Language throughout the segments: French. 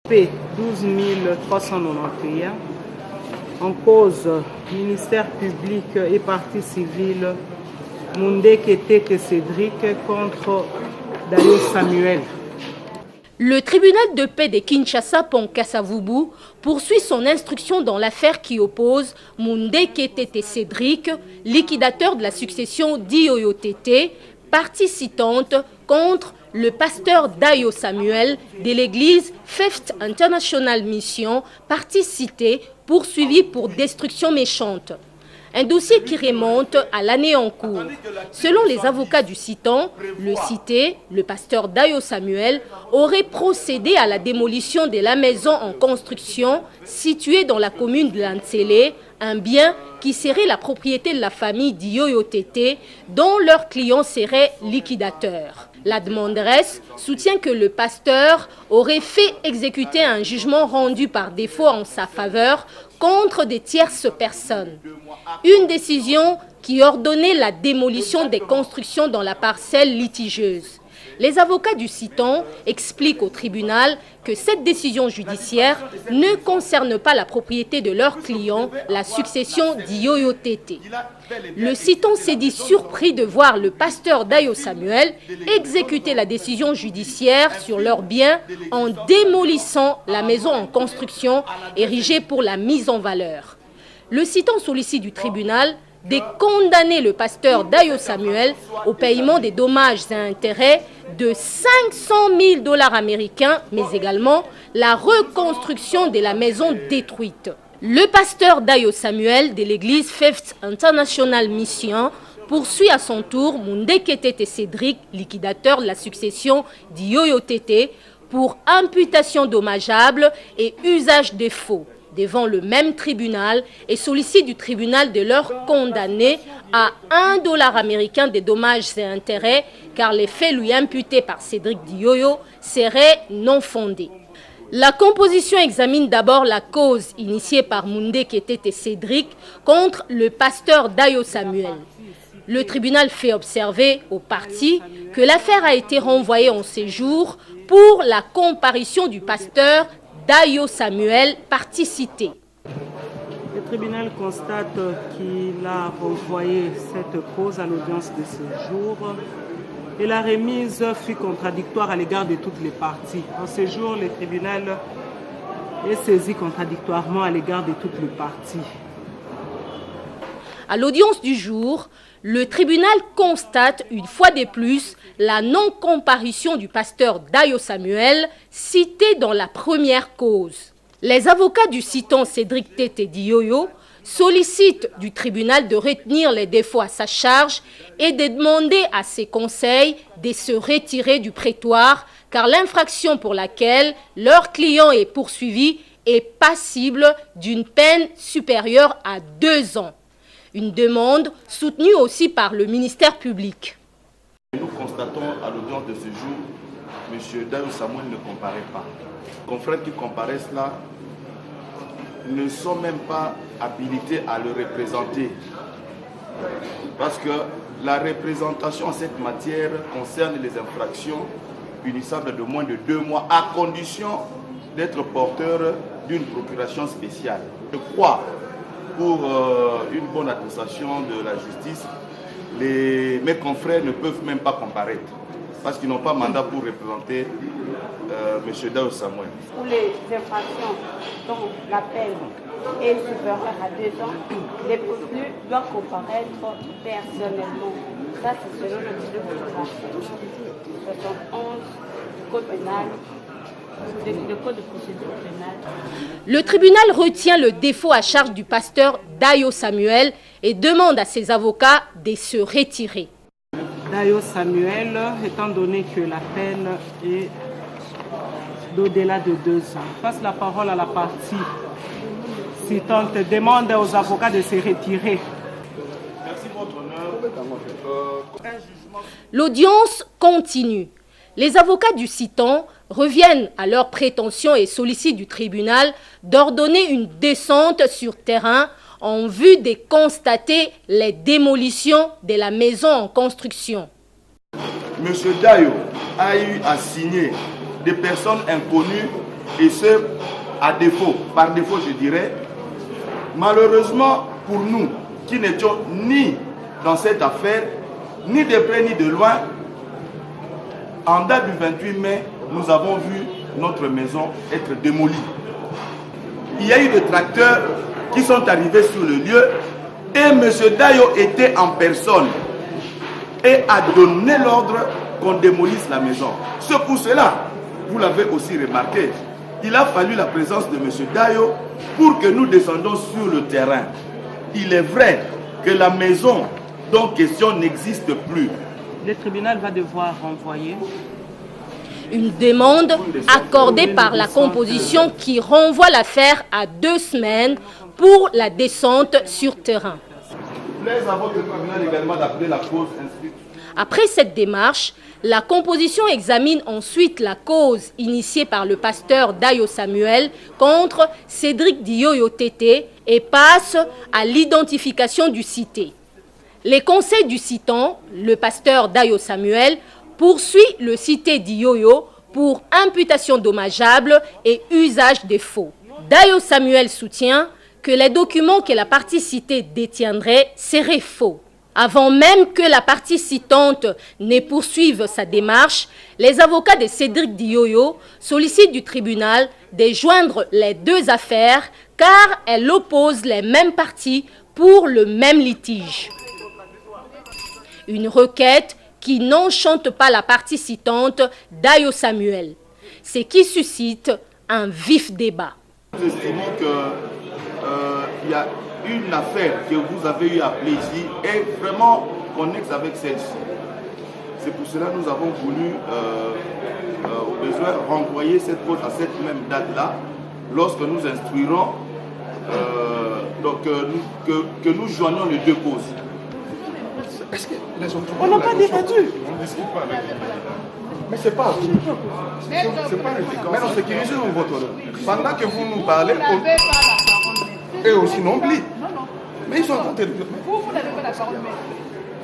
P 12 391, en cause ministère public et partie civile, Mundeketete Cédric contre Dayo Samuel. Le tribunal de paix de Kinshasa, Pont-Kassavubu, poursuit son instruction dans l'affaire qui oppose Mundeketete Cédric, liquidateur de la succession d'Ioyo Tété, partie citante contre le pasteur Dayo Samuel de l'église Fifth International Mission, partie citée, poursuivi pour destruction méchante. Un dossier qui remonte à l'année en cours. Selon les avocats du citant, le cité, le pasteur Dayo Samuel, aurait procédé à la démolition de la maison en construction située dans la commune de Lantsele, un bien qui serait la propriété de la famille d'Ioyo Tété, dont leur client serait liquidateur. La demanderesse soutient que le pasteur aurait fait exécuter un jugement rendu par défaut en sa faveur contre des tierces personnes. Une décision qui ordonnait la démolition des constructions dans la parcelle litigieuse. Les avocats du citant expliquent au tribunal que cette décision judiciaire ne concerne pas la propriété de leur client, la succession d'Ioyo Tété. Le citant s'est dit surpris de voir le pasteur Dayo Samuel exécuter la décision judiciaire sur leurs biens en démolissant la maison en construction érigée pour la mise en valeur. Le citant sollicite du tribunal de condamner le pasteur Dayo Samuel au paiement des dommages et intérêts de 500 000 $ américains, mais également la reconstruction de la maison détruite. Le pasteur Dayo Samuel de l'église Fifth International Mission poursuit à son tour Mundeketete Cédric, liquidateur de la succession d'Ioyo Tété, pour imputation dommageable et usage de faux devant le même tribunal et sollicite du tribunal de leur condamner à 1 $ américain des dommages et intérêts car les faits lui imputés par Cédric Dioyo seraient non fondés. La composition examine d'abord la cause initiée par Mundeketete Cédric contre le pasteur Dayo Samuel. Le tribunal fait observer aux parties que l'affaire a été renvoyée en séjour pour la comparution du pasteur Dayo Samuel, partie citée. Le tribunal constate qu'il a renvoyé cette cause à l'audience de séjour et la remise fut contradictoire à l'égard de toutes les parties. En ce jour, le tribunal est saisi contradictoirement à l'égard de toutes les parties. À l'audience du jour, le tribunal constate une fois de plus la non-comparution du pasteur Dayo Samuel cité dans la première cause. Les avocats du citant Cédric Tété Dioyo sollicitent du tribunal de retenir les défauts à sa charge et de demander à ses conseils de se retirer du prétoire car l'infraction pour laquelle leur client est poursuivi est passible d'une peine supérieure à 2 ans. Une demande soutenue aussi par le ministère public. Nous constatons à l'audience de ce jour, M. Dayo Samuel ne comparaît pas. Les confrères qui comparaissent là ne sont même pas habilités à le représenter. Parce que la représentation en cette matière concerne les infractions punissables de moins de 2 mois à condition d'être porteur d'une procuration spéciale. Je crois pour une bonne administration de la justice, mes confrères ne peuvent même pas comparaître parce qu'ils n'ont pas mandat pour représenter M. Dayo Samuel. Pour les infractions dont la peine est supérieure à 2 ans, les prévenus doivent comparaître personnellement. Ça, c'est selon le titre de 71 du Code pénal. Le code de procédure pénale. Le tribunal retient le défaut à charge du pasteur Dayo Samuel et demande à ses avocats de se retirer. Dayo Samuel, étant donné que la peine est d'au-delà de 2 ans, passe la parole à la partie citante, demande aux avocats de se retirer. Merci, votre honneur. L'audience continue. Les avocats du citant reviennent à leurs prétentions et sollicitent du tribunal d'ordonner une descente sur terrain en vue de constater les démolitions de la maison en construction. M. Dayo a eu à signer des personnes inconnues Et ce, à défaut, par défaut je dirais, malheureusement pour nous qui n'étions ni dans cette affaire, ni de près ni de loin, en date du 28 mai, nous avons vu notre maison être démolie. Il y a eu des tracteurs qui sont arrivés sur le lieu et M. Dayo était en personne et a donné l'ordre qu'on démolisse la maison. C'est pour cela, vous l'avez aussi remarqué, il a fallu la présence de M. Dayo pour que nous descendions sur le terrain. Il est vrai que la maison dont question n'existe plus. Le tribunal va devoir renvoyer. Une demande accordée par la composition qui renvoie l'affaire à 2 semaines pour la descente sur terrain. Plaise à votre tribunal également d'appeler la cause inscrite. Après cette démarche, la composition examine ensuite la cause initiée par le pasteur Dayo Samuel contre Cédric Dioyo Tété et passe à l'identification du cité. Les conseils du citant, le pasteur Dayo Samuel, poursuit le cité Dioyo pour imputation dommageable et usage des faux. Dayo Samuel soutient que les documents que la partie citée détiendrait seraient faux. Avant même que la partie citante ne poursuive sa démarche, les avocats de Cédric Dioyo sollicitent du tribunal de joindre les 2 affaires car elles opposent les mêmes parties pour le même litige. Une requête qui n'enchante pas la partie citante Dayo Samuel, ce qui suscite un vif débat. Nous estimons qu'il y a une affaire que vous avez eu à appeler ici est vraiment connexe avec celle-ci. C'est pour cela que nous avons voulu, au besoin, renvoyer cette cause à cette même date-là, lorsque nous instruirons que nous joignons les 2 causes. On n'a pas débattu. Mais c'est pas c'est pas mais non, sécurisez votre honneur. Pendant que vous nous parlez, eux aussi non plus. Mais ils sont en train de... Vous n'avez pas la parole, mais...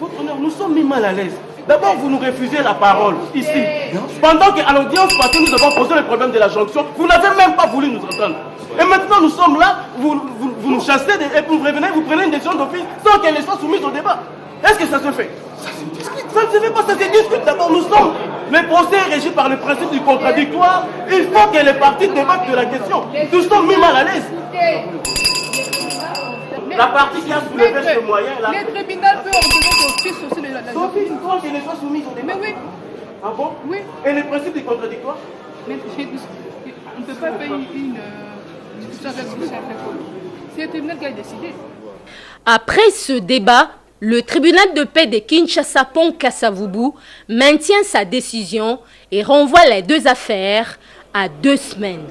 Votre honneur, nous sommes mis mal à l'aise. D'abord, vous nous refusez la parole, ici. Pendant qu'à l'audience passée, nous avons posé le problème de la jonction, vous n'avez même pas voulu nous entendre. Et maintenant, nous sommes là, vous nous chassez et vous revenez, vous prenez une décision d'office sans qu'elle soit soumise au débat. Est-ce que ça se fait? Ça ne se fait pas, ça se discute. D'abord, nous sommes... Le procès est régi par le principe du contradictoire. Il faut que les parties débattent de la question. Nous sommes mis mal à l'aise. La partie qui a soulevé ce moyen là. Le tribunal peut ordonner d'office aussi de la d'office, sans qu'elle ne soit soumise au débat. Mais oui. Ah bon? Oui. Et le principe du contradictoire? Mais on ne peut pas faire une discussion avec vous. C'est le tribunal qui a décidé. Après ce débat, le tribunal de paix de Kinshasa Pont Kassavubu maintient sa décision et renvoie les 2 affaires à 2 semaines.